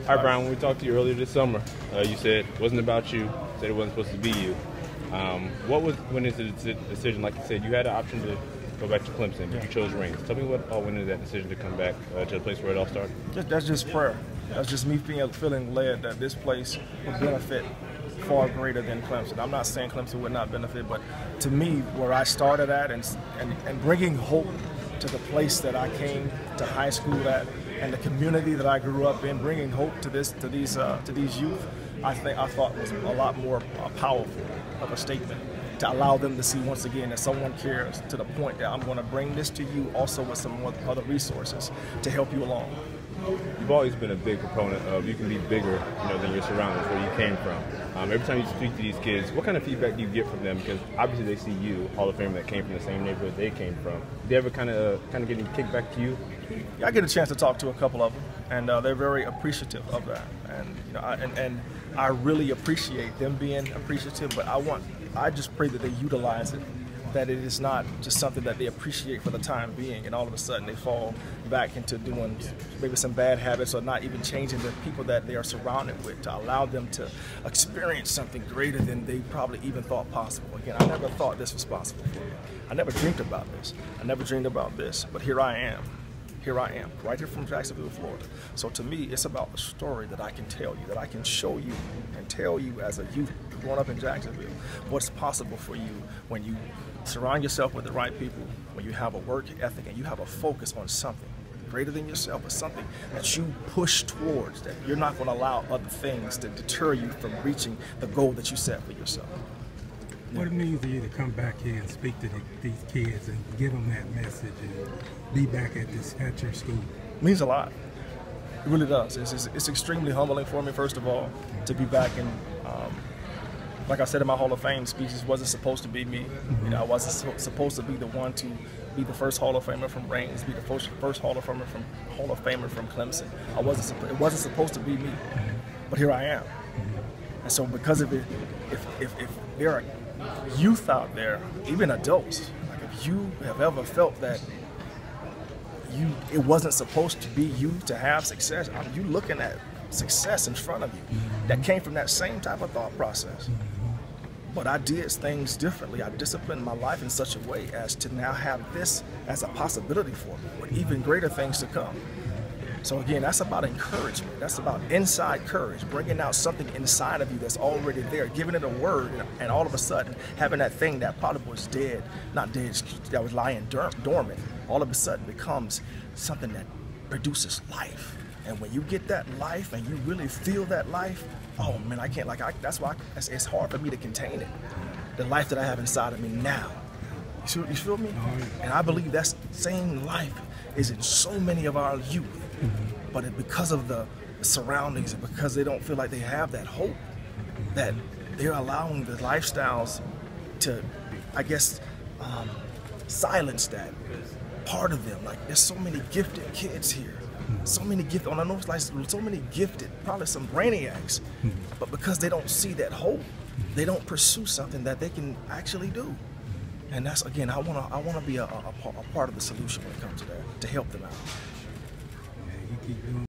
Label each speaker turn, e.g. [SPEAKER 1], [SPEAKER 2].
[SPEAKER 1] All right, Brian, when we talked to you earlier this summer, you said it wasn't about you, said it wasn't supposed to be you. When is the decision, like you said, you had an option to go back to Clemson, but you chose Reigns. Tell me what all went into that decision to come back to the place where it all started.
[SPEAKER 2] That's just prayer. That's just me feeling led that this place would benefit far greater than Clemson. I'm not saying Clemson would not benefit, but to me, where I started at and bringing hope to the place that I came to high school at, and the community that I grew up in, bringing hope to these youth, I thought was a lot more powerful of a statement to allow them to see once again that someone cares, to the point that I'm going to bring this to you also with some other resources to help you along.
[SPEAKER 1] You've always been a big proponent of you can be bigger, than your surroundings, where you came from. Every time you speak to these kids, what kind of feedback do you get from them? Because obviously they see you, Hall of Famer that came from the same neighborhood they came from. Do they ever kind of get any kickback to you?
[SPEAKER 2] Yeah, I get a chance to talk to a couple of them, and they're very appreciative of that. And I really appreciate them being appreciative. But I just pray that they utilize it. That it is not just something that they appreciate for the time being, and all of a sudden they fall back into doing maybe some bad habits or not even changing the people that they are surrounded with to allow them to experience something greater than they probably even thought possible. Again, I never thought this was possible for me. I never dreamed about this. I never dreamed about this, but here I am. Here I am, right here from Jacksonville, Florida. So to me, it's about the story that I can tell you, that I can show you and tell you as a youth growing up in Jacksonville, what's possible for you when you surround yourself with the right people, when you have a work ethic and you have a focus on something greater than yourself, but something that you push towards, that you're not going to allow other things to deter you from reaching the goal that you set for yourself.
[SPEAKER 3] What it means to you to come back here and speak to these kids and give them that message and be back at your school?
[SPEAKER 2] It means a lot. It really does. It's extremely humbling for me, first of all, to be back in. Like I said in my Hall of Fame speeches, wasn't supposed to be me. I wasn't supposed to be the one to be the first Hall of Famer from Reigns, be the first Hall of Famer from Clemson. It wasn't supposed to be me, but here I am. And so because of it, if there are youth out there, even adults, like if you have ever felt that it wasn't supposed to be you to have success, you looking at success in front of you that came from that same type of thought process. But I did things differently. I disciplined my life in such a way as to now have this as a possibility for me, with even greater things to come. So again, that's about encouragement. That's about inside courage, bringing out something inside of you that's already there, giving it a word, and all of a sudden having that thing that probably was dead, not dead, that was lying dormant, all of a sudden becomes something that produces life. And when you get that life and you really feel that life, oh man, that's why it's hard for me to contain it. The life that I have inside of me now. You feel me? And I believe that same life is in so many of our youth. But because of the surroundings and because they don't feel like they have that hope, that they're allowing the lifestyles to, I guess, silence that part of them. Like, there's so many gifted kids here. So many gifted, I know it's like so many gifted, probably some brainiacs, but because they don't see that hope, they don't pursue something that they can actually do. And that's, again, I wanna be a part of the solution when it comes to that, to help them out.
[SPEAKER 3] Yeah, you keep doing